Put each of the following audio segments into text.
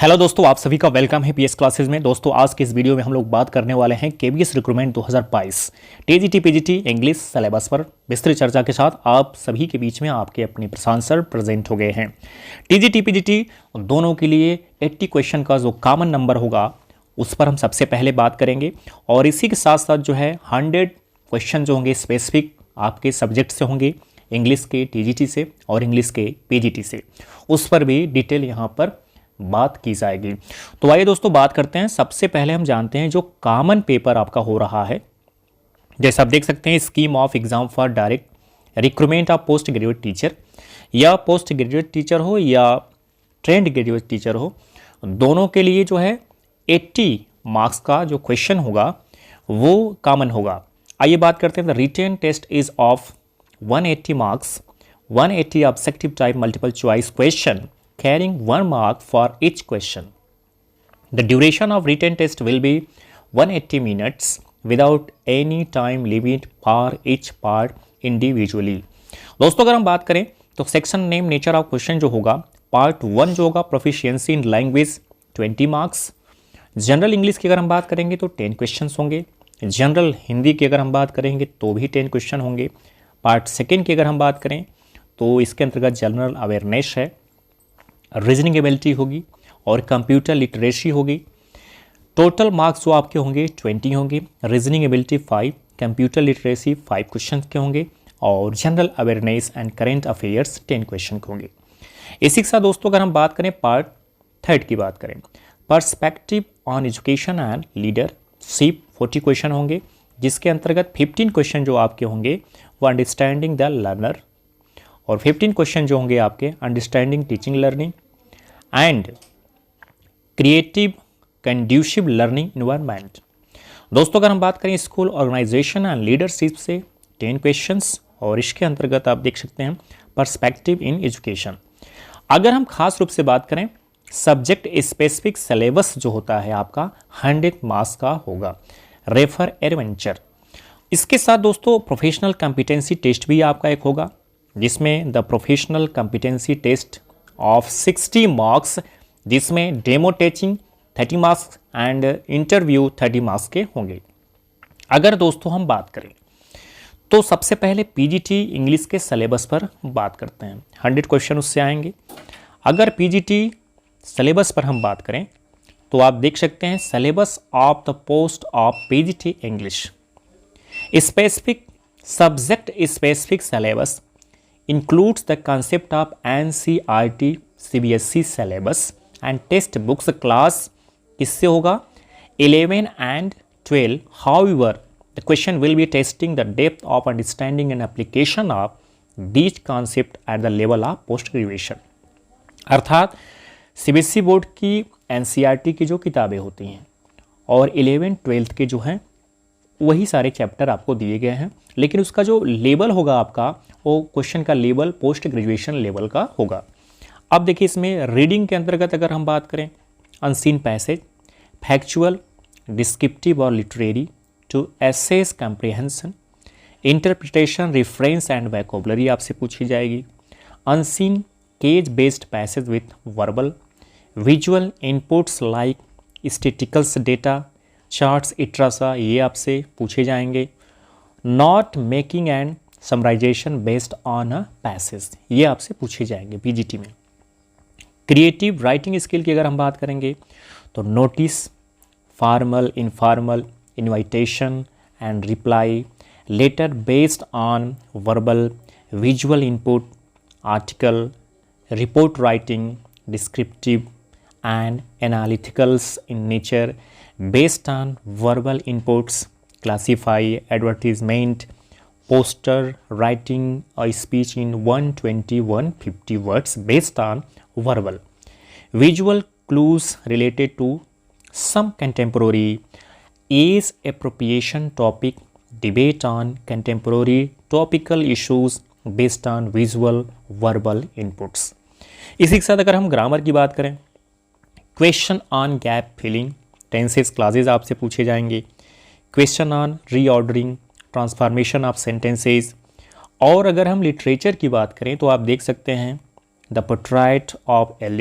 Hello दोस्तों, आप सभी का वेलकम है पीएस क्लासेस में। दोस्तों आज के इस वीडियो में हम लोग बात करने वाले हैं KVS recruitment 2022 TGT PGT English syllabus पर विस्तृत चर्चा के साथ आप सभी के बीच में आपके अपने प्रशांत सर प्रेजेंट हो गए हैं। टीजीटी पीजीटी दोनों के लिए 80 क्वेश्चन का जो कॉमन नंबर होगा उस पर हम सबसे पहले बात करेंगे और इसी के साथ साथ जो है 100 क्वेश्चन जो होंगे स्पेसिफिक आपके सब्जेक्ट से होंगे, इंग्लिश के टीजीटी से और इंग्लिश के पीजीटी से, उस पर भी डिटेल यहाँ पर बात की जाएगी। तो आइए दोस्तों बात करते हैं। सबसे पहले हम जानते हैं जो कॉमन पेपर आपका हो रहा है, जैसे आप देख सकते हैं scheme of exam for direct recruitment of post graduate teacher, या पोस्ट ग्रेजुएट टीचर हो या ट्रेंड ग्रेजुएट टीचर हो, दोनों के लिए जो है 80 मार्क्स का जो क्वेश्चन होगा वो कॉमन होगा। आइए बात करते हैं। The written test is of 180 marks, 180 objective type multiple choice question carrying 1 mark for each question. The duration of written test will be 180 minutes without any time limit for each part individually. दोस्तों अगर हम बात करें तो section name nature of question जो होगा, part 1 जो होगा proficiency in language 20 marks, general English की अगर हम बात करेंगे तो 10 क्वेश्चन होंगे, जनरल हिंदी की अगर हम बात करेंगे तो भी 10 क्वेश्चन होंगे, पार्ट 2 की अगर हम बात करें तो इसके अंतर्गत जनरल अवेयरनेस है, रीजनिंग एबिलिटी होगी और कंप्यूटर लिटरेसी होगी। टोटल मार्क्स जो आपके होंगे 20 होंगे, reasoning ability 5, computer literacy 5 question के होंगे और general awareness and current affairs 10 question के होंगे। इसी के साथ दोस्तों अगर हम बात करें पार्ट 3 की बात करें, perspective on education and leadership 40 question होंगे, जिसके अंतर्गत 15 क्वेश्चन जो आपके होंगे वो अंडरस्टैंडिंग द लर्नर और 15 क्वेश्चन जो होंगे आपके understanding teaching learning and creative conducive learning environment. दोस्तों अगर हम बात करें स्कूल ऑर्गेनाइजेशन एंड लीडरशिप से 10 क्वेश्चंस और इसके अंतर्गत आप देख सकते हैं पर्सपेक्टिव इन एजुकेशन। अगर हम खास रूप से बात करें सब्जेक्ट स्पेसिफिक सिलेबस जो होता है आपका 100 मार्क्स का होगा, रेफर एडवेंचर। इसके साथ दोस्तों प्रोफेशनल कॉम्पिटेंसी टेस्ट भी आपका एक होगा, जिसमें the professional competency test of 60 marks, जिसमें demo teaching 30 marks and interview 30 marks के होंगे। अगर दोस्तों हम बात करें तो सबसे पहले पीजीटी इंग्लिश के सिलेबस पर बात करते हैं, 100 क्वेश्चन उससे आएंगे। अगर पीजीटी सिलेबस पर हम बात करें तो आप देख सकते हैं syllabus of the post of PGT English specific subject specific syllabus includes the concept of NCERT CBSE syllabus and test books class किससे होगा 11 and 12. However, the question will be testing the depth of understanding and application of these concept at the level of post graduation. अर्थात CBSE board की NCERT की जो किताबें होती हैं और 11-12 के जो हैं वही सारे चैप्टर आपको दिए गए हैं, लेकिन उसका जो लेवल होगा आपका वो क्वेश्चन का लेवल पोस्ट ग्रेजुएशन लेवल का होगा। अब देखिए इसमें रीडिंग के अंतर्गत अगर हम बात करें अनसीन पैसेज, फैक्चुअल, डिस्क्रिप्टिव और literary to assess comprehension, interpretation, reference and vocabulary आपसे पूछी जाएगी, unseen case based passage with verbal, visual inputs like statisticals data, charts इट्रासा, ये आपसे पूछे जाएंगे, note making and summarisation based on a passage, ये आपसे पूछे जाएंगे पीजीटी में। क्रिएटिव राइटिंग स्किल की अगर हम बात करेंगे तो notice, formal, informal, invitation and reply, letter based on verbal, visual input, article, report writing, descriptive and analyticals in nature based on verbal inputs, classify, advertisement, poster, writing a speech in 120-150 words based on verbal, visual clues related to some contemporary age appropriation topic, debate on contemporary topical issues based on visual verbal inputs। इसी के साथ अगर हम grammar की बात करें, question on gap filling, tenses classes आपसे पूछे जाएंगे, question on reordering, transformation of sentences. और अगर हम लिटरेचर की बात करें तो आप देख सकते हैं the portrait of L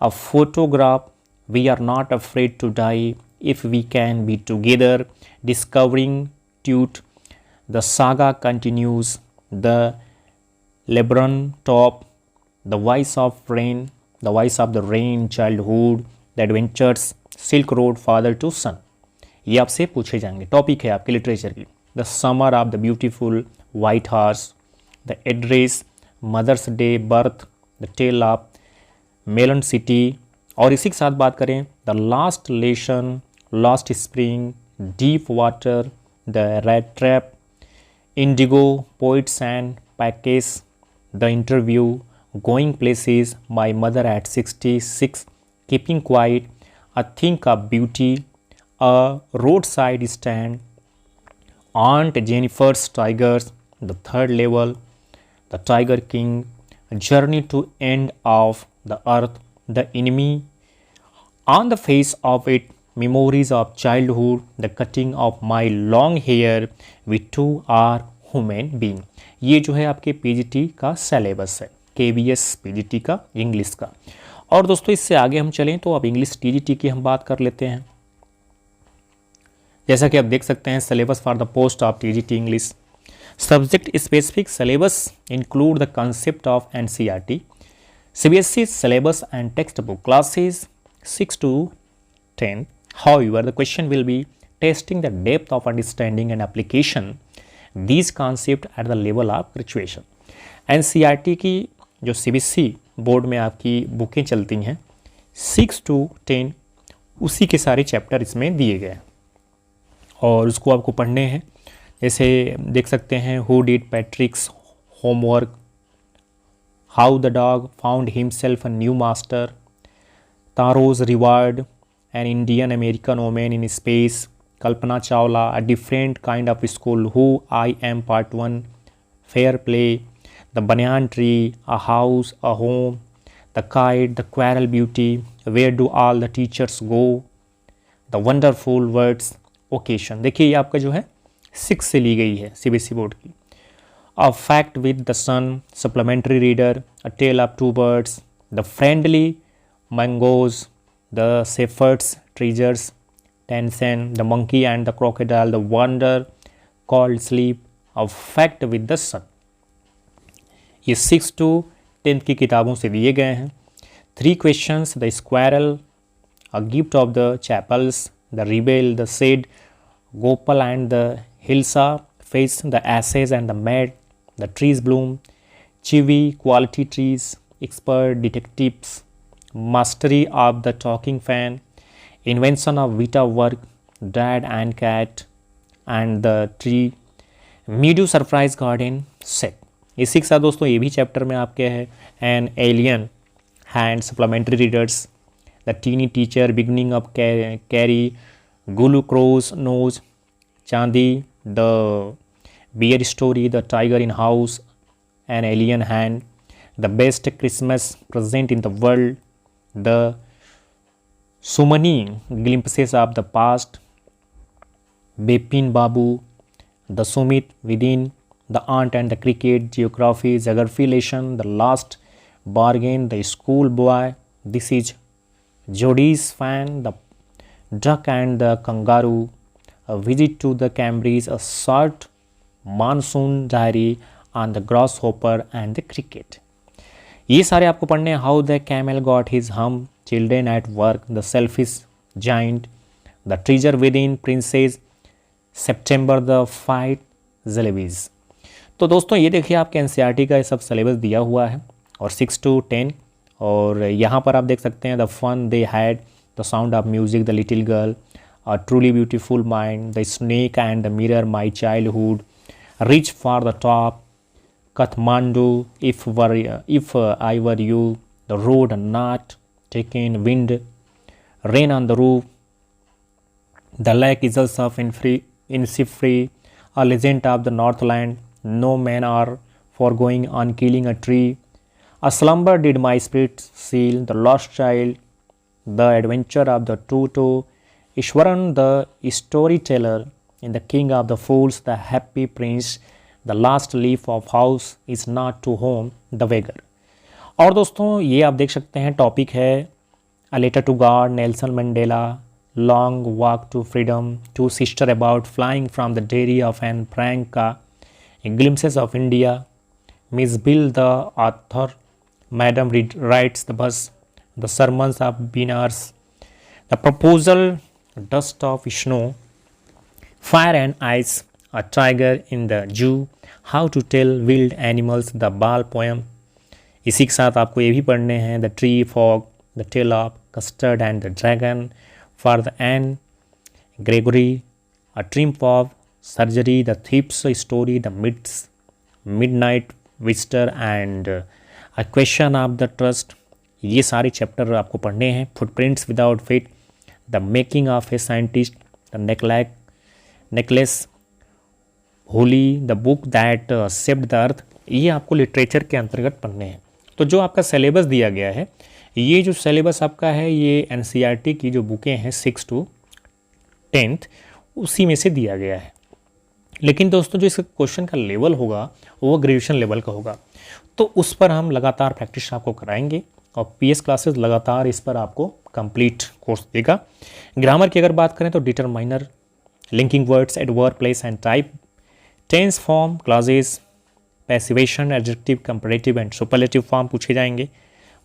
a photograph, we are not afraid to die if we can be together, discovering truth, the saga continues, the Lebron top, the voice of rain, the voice of the rain, childhood, the adventures, silk road, father to son, ये आपसे पूछे जाएंगे। Topic है आपके literature की। The summer of the beautiful white horse, the address, mother's day, birth, the tale of melon city. और इसी के साथ बात करें the last lesson, last spring, deep water, the rat trap, indigo, poets and pancakes, the interview, going places, my mother at 66, keeping quiet, a think of beauty, a roadside stand, Aunt Jennifer's Tigers, the third level, the Tiger King, journey to end of the earth, the enemy, on the face of it, memories of childhood, the cutting of my long hair, we too are human being। ये जो है आपके PGT का syllabus है, KBS PGT का English का। और दोस्तों इससे आगे हम चलें तो अब इंग्लिश टीजीटी की हम बात कर लेते हैं। जैसा कि आप देख सकते हैं syllabus for the post of TGT English, subject specific syllabus include the concept of NCERT, CBSE syllabus and text book classes 6 to 10। However, the question will be testing the depth of understanding and application these concepts at the level of graduation। NCERT की जो CBSE board में आपकी बुकें चलती हैं 6 to 10, उसी के सारे चैप्टर इसमें दिए गए हैं और उसको आपको पढ़ने हैं। जैसे देख सकते हैं who did Patrick's homework, how the dog found himself a new master, Taro's reward, an Indian American women in space, Kalpana Chawla, a different kind of school, who I am part 1, fair play, the banyan tree, a house, a home, the kite, the quarrel beauty, where do all the teachers go, the wonderful words, occasion। देखिए ये आपका जो है 6 से ली गई है CBSE board की। A fact with the sun, supplementary reader, a tale of two birds, the friendly mangoes, the shepherd's treasures, Tennyson, the monkey and the crocodile, the wonder called sleep, a fact with the sun। ये 6 to 10 की किताबों से दिए गए हैं। 3 questions, the squirrel, a gift of the chappals, the rebel, the shed, Gopal and the hilsa, fish, the ashes and the made, the trees bloom, chivvy, quality trees, expert detectives, mystery of the talking fan, invention of vita wonk, dad and cat and the tree, meadow surprise garden set. इसी के साथ दोस्तों ये भी chapter में आपके है an alien hand, supplementary readers, the tiny teacher, beginning of Kari, Golu grows nose, Chandni, the bear story, the tiger in house, an alien hand, the best Christmas present in the world, the tsunami glimpses of the past, Bepin Babu, the summit within, the aunt and the cricket, geography, geography lesson, the last bargain, the school boy, this is Jody's fan, the duck and the kangaroo, a visit to the Cambridge, a short monsoon diary on the grasshopper and the cricket। ये सारे आपको पढ़ने हैं। How the camel got his hump, children at work, the selfish giant, the treasure within, princess, September, the fight, jalebis. तो दोस्तों ये देखिए आपके एनसीईआरटी का ये सब सिलेबस दिया हुआ है और 6 to 10। और यहाँ पर आप देख सकते हैं the fun they had, the sound of music, the little girl, a truly beautiful mind, the snake and the mirror, my childhood, reach for the top, Kathmandu, if I were you, the road not taken, wind, rain on the roof, the lake is also Innisfree, a legend of the Northland, no men are foregoing on killing a tree, a slumber did my spirit seal, the lost child, the adventure of the Tutu, Ishwaran the storyteller, in the king of the fools, the happy prince, the last leaf of house is not to home, the beggar। और दोस्तों ये आप देख सकते हैं topic है A Letter to God, Nelson Mandela, Long Walk to Freedom, Two Sisters About Flying from the Dairy of Anne Frank, Glimpses of India, Miss Bill the Author, Madam Rides the Bus, The Sermons of Beaners, The Proposal, Dust of Snow, Fire and Ice, A Tiger in the Zoo, How to Tell Wild Animals, The Ball Poem. इसी के साथ आपको ये भी पढ़ने हैं the tree fog, the tale of custard and the dragon, for the Anne Gregory, a triumph of surgery, the thief's story, the midnight visitor and a question of the trust. ये सारे चैप्टर आपको पढ़ने हैं। Footprints without feet, the making of a scientist, the necklace होली, the book that saved the earth. ये आपको literature के अंतर्गत पढ़ने हैं। तो जो आपका सिलेबस दिया गया है, ये जो सिलेबस आपका है ये एनसीईआरटी की जो बुकें हैं 6 to 10th उसी में से दिया गया है। लेकिन दोस्तों जो इसका क्वेश्चन का लेवल होगा वो ग्रेजुएशन लेवल का होगा, तो उस पर हम लगातार प्रैक्टिस आपको कराएंगे और पीएस क्लासेस लगातार इस पर आपको कंप्लीट कोर्स देगा। ग्रामर की अगर बात करें तो determiner, linking words, adverb, place and type, tense form, clauses, passivation, adjective, comparative and superlative form पूछे जाएंगे।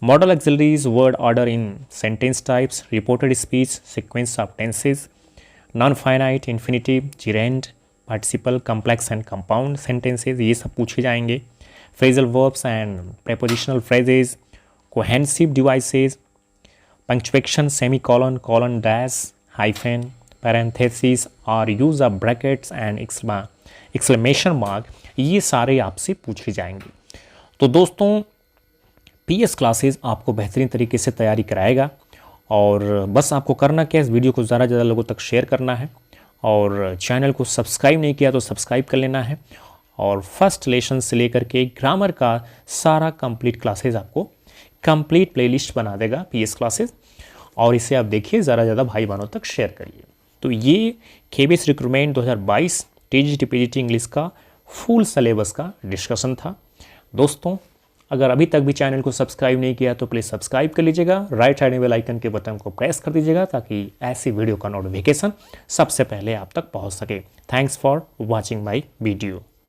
Modal auxiliaries, word order in sentence types, reported speech, sequence of tenses, non finite, infinitive, gerund, participle, complex and compound sentences, ये सब पूछे जाएंगे। Phrasal verbs and prepositional phrases, cohesive devices, punctuation, semicolon, colon, dash, hyphen, parenthesis और use of brackets and exclamation mark, ये सारे आपसे पूछे जाएंगे। तो दोस्तों पीएस क्लासेस आपको बेहतरीन तरीके से तैयारी कराएगा और बस आपको करना क्या है, इस वीडियो को ज़्यादा से ज़्यादा लोगों तक शेयर करना है और चैनल को सब्सक्राइब नहीं किया तो सब्सक्राइब कर लेना है। और फर्स्ट लेसन से लेकर के ग्रामर का सारा कंप्लीट क्लासेस आपको कंप्लीट प्लेलिस्ट बना देगा पीएस क्लासेस, और इसे आप देखिए, ज़्यादा से ज़्यादा भाई बहनों तक शेयर करिए। तो ये KBS recruitment 2022 TGT PGT English का फुल सिलेबस का डिस्कशन था। दोस्तों अगर अभी तक भी चैनल को सब्सक्राइब नहीं किया तो प्लीज़ सब्सक्राइब कर लीजिएगा, राइट साइड में बेल आइकन के बटन को प्रेस कर दीजिएगा ताकि ऐसी वीडियो का नोटिफिकेशन सबसे पहले आप तक पहुंच सके। Thanks for watching my video.